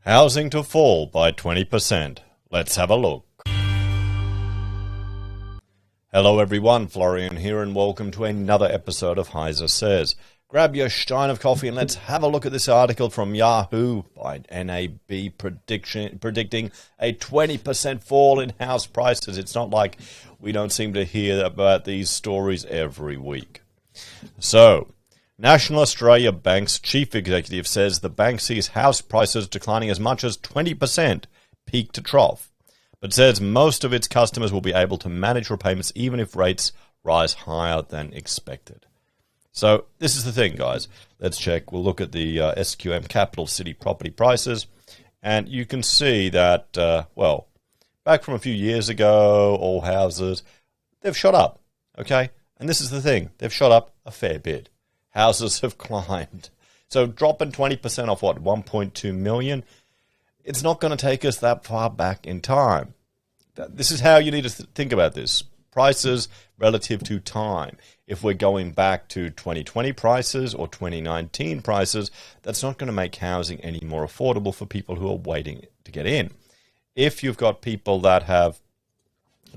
Housing to fall by 20%. Let's have a look. Hello everyone, Florian here and welcome to another episode of HeiseSays. Grab your stein of coffee and let's have a look at this article from Yahoo by NAB predicting a 20% fall in house prices. It's not like we don't seem to hear about these stories every week. So, National Australia Bank's chief executive says the bank sees house prices declining as much as 20% peak to trough, but says most of its customers will be able to manage repayments even if rates rise higher than expected. So this is the thing, guys. Let's check. We'll look at the SQM capital city property prices, and you can see that, back from a few years ago, all houses, they've shot up, okay? And this is the thing. They've shot up a fair bit. Houses have climbed. So dropping 20% off, 1.2 million? It's not going to take us that far back in time. This is how you need to think about this. Prices relative to time. If we're going back to 2020 prices or 2019 prices, that's not going to make housing any more affordable for people who are waiting to get in. If you've got people that have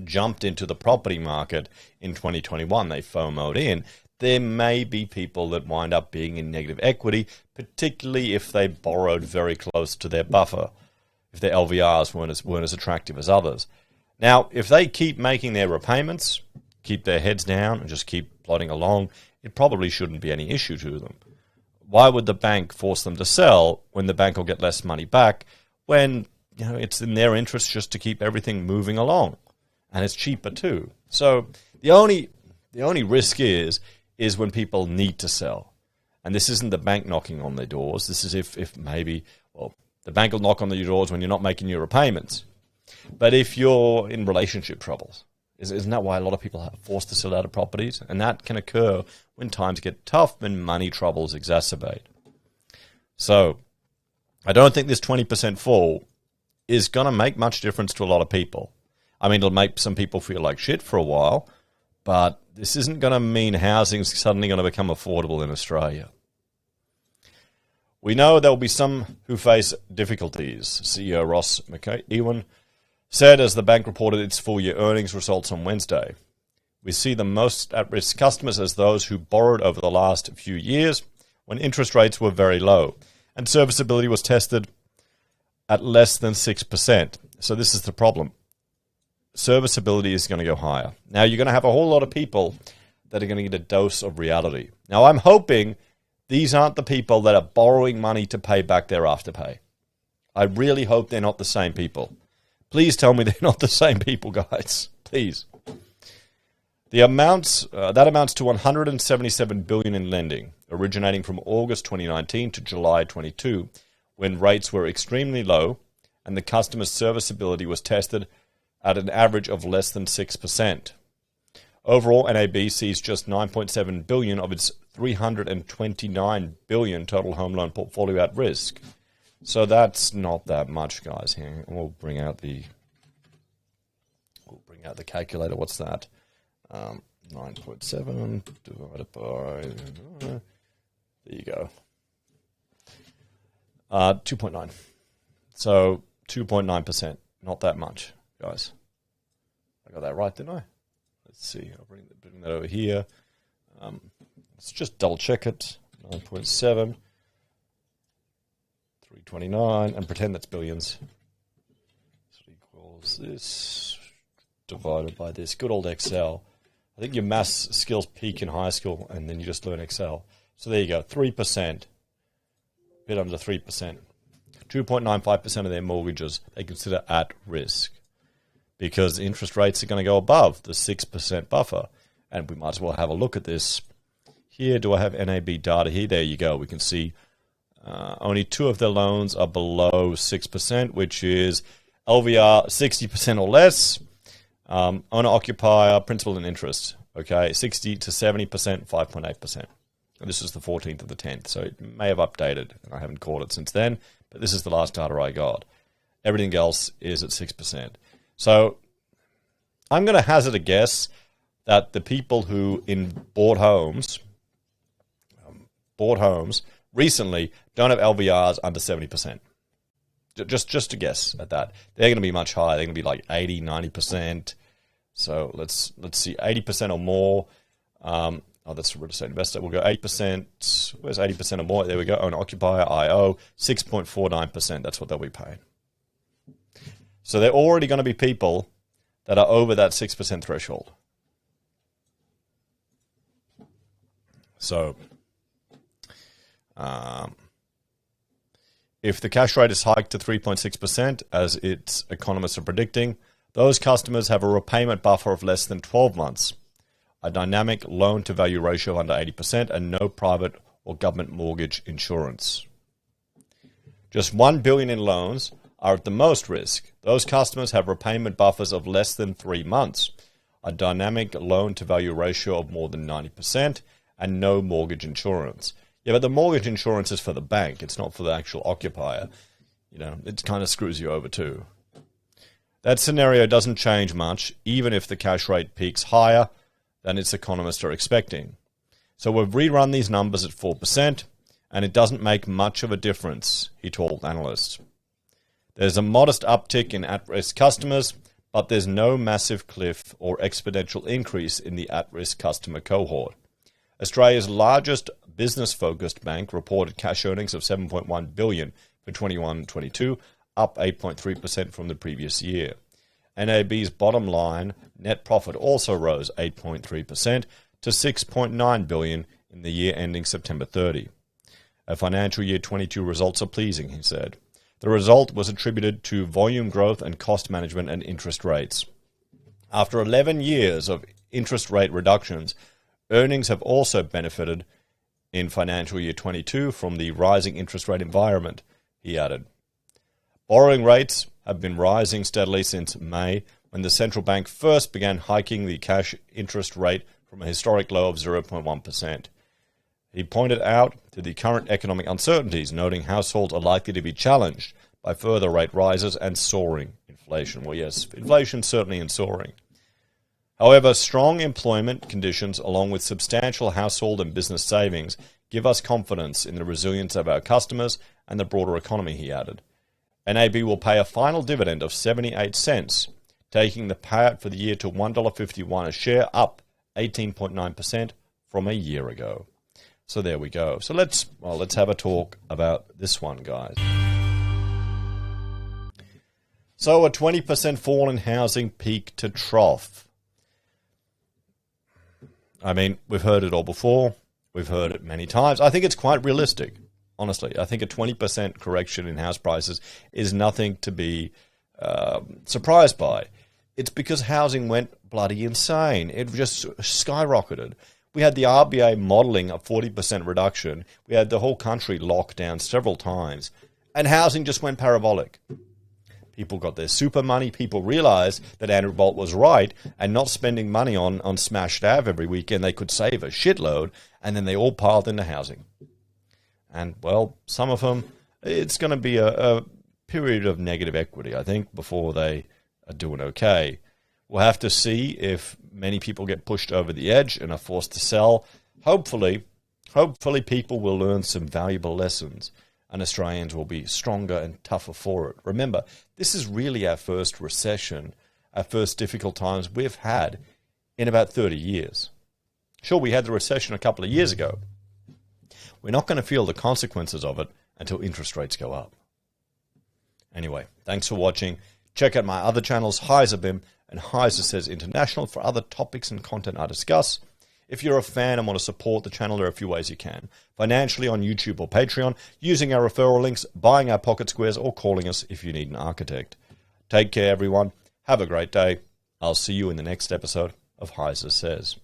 jumped into the property market in 2021, they FOMO'd in, there may be people that wind up being in negative equity, particularly if they borrowed very close to their buffer, if their LVRs weren't as attractive as others. Now, if they keep making their repayments, keep their heads down, and just keep plodding along, it probably shouldn't be any issue to them. Why would the bank force them to sell when the bank will get less money back when it's in their interest just to keep everything moving along? And it's cheaper too. So the only risk is when people need to sell. And this isn't the bank knocking on their doors. This is if maybe, the bank will knock on your doors when you're not making your repayments. But if you're in relationship troubles, isn't that why a lot of people are forced to sell out of properties? And that can occur when times get tough and money troubles exacerbate. So I don't think this 20% fall is going to make much difference to a lot of people. I mean, it'll make some people feel like shit for a while, but this isn't going to mean housing's suddenly going to become affordable in Australia. We know there will be some who face difficulties. CEO Ross McEwen said as the bank reported its full-year earnings results on Wednesday. We see the most at-risk customers as those who borrowed over the last few years when interest rates were very low and serviceability was tested at less than 6%. So this is the problem. Serviceability is going to go higher. Now, you're going to have a whole lot of people that are going to get a dose of reality. Now, I'm hoping these aren't the people that are borrowing money to pay back their afterpay. I really hope they're not the same people. Please tell me they're not the same people, guys. Please. That amounts to 177 billion in lending, originating from August 2019 to July 22, when rates were extremely low and the customer's serviceability was tested at an average of less than 6%. Overall, NAB sees just 9.7 billion of its 329 billion total home loan portfolio at risk. So that's not that much, guys. Here, we'll bring out the calculator. What's that? 9.7 divided by there you go. 2.9. So 2.9%. Not that much, guys. I got that right, didn't I? Let's see. I'll bring that over here. Let's just double check it. 9.7. 329, and pretend that's billions. So it equals this divided by this. Good old Excel. I think your maths skills peak in high school, and then you just learn Excel. So there you go, 3%. A bit under 3%. 2.95% of their mortgages they consider at risk because interest rates are going to go above the 6% buffer. And we might as well have a look at this. Here, do I have NAB data here? There you go. We can see only 2 of their loans are below 6%, which is LVR 60% or less, owner-occupier, principal and interest, okay, 60 to 70%, 5.8%. And this is the 14th of the 10th, so it may have updated, and I haven't caught it since then, but this is the last data I got. Everything else is at 6%. So I'm going to hazard a guess that the people who bought homes recently don't have LVRs under 70%. just to guess at that. They're going to be much higher. They're going to be like 80, 90%. So let's see, 80% or more. That's a real estate investor. We'll go 8%. Where's 80% or more? There we go. Owner occupier, IO, 6.49%. That's what they'll be paying. So they're already going to be people that are over that 6% threshold. So if the cash rate is hiked to 3.6%, as its economists are predicting, those customers have a repayment buffer of less than 12 months, a dynamic loan-to-value ratio of under 80%, and no private or government mortgage insurance. Just $1 billion in loans are at the most risk. Those customers have repayment buffers of less than 3 months, a dynamic loan-to-value ratio of more than 90%, and no mortgage insurance. Yeah, but the mortgage insurance is for the bank. It's not for the actual occupier. You know, it kind of screws you over too. That scenario doesn't change much, even if the cash rate peaks higher than its economists are expecting. So we've rerun these numbers at 4%, and it doesn't make much of a difference, he told analysts. There's a modest uptick in at-risk customers, but there's no massive cliff or exponential increase in the at-risk customer cohort. Australia's largest business-focused bank reported cash earnings of $7.1 billion for 21-22, up 8.3% from the previous year. NAB's bottom line net profit also rose 8.3% to $6.9 billion in the year ending September 30. Our financial year 22 results are pleasing, he said. The result was attributed to volume growth and cost management and interest rates. After 11 years of interest rate reductions, earnings have also benefited in financial year 22 from the rising interest rate environment, he added. Borrowing rates have been rising steadily since May, when the central bank first began hiking the cash interest rate from a historic low of 0.1%. He pointed out to the current economic uncertainties, noting households are likely to be challenged by further rate rises and soaring inflation. Well, yes, inflation certainly is soaring. However, strong employment conditions, along with substantial household and business savings, give us confidence in the resilience of our customers and the broader economy, he added. NAB will pay a final dividend of 78 cents, taking the payout for the year to $1.51 a share, up 18.9% from a year ago. So there we go. So let's have a talk about this one, guys. So a 20% fall in housing, peak to trough. I mean, we've heard it all before. We've heard it many times. I think it's quite realistic, honestly. I think a 20% correction in house prices is nothing to be surprised by. It's because housing went bloody insane. It just skyrocketed. We had the RBA modelling a 40% reduction. We had the whole country locked down several times. And housing just went parabolic. People got their super money. People realised that Andrew Bolt was right, and not spending money on Smashed Ave every weekend, they could save a shitload, and then they all piled into housing. And, well, some of them, it's going to be a period of negative equity, I think, before they are doing okay. We'll have to see if many people get pushed over the edge and are forced to sell. Hopefully people will learn some valuable lessons, and Australians will be stronger and tougher for it. Remember, this is really our first recession, our first difficult times we've had in about 30 years. Sure, we had the recession a couple of years ago. We're not going to feel the consequences of it until interest rates go up. Anyway, thanks for watching. Check out my other channels, HeiseBim and HeiseSays International, for other topics and content I discuss. If you're a fan and want to support the channel, there are a few ways you can. Financially on YouTube or Patreon, using our referral links, buying our pocket squares, or calling us if you need an architect. Take care, everyone. Have a great day. I'll see you in the next episode of HeiseSays.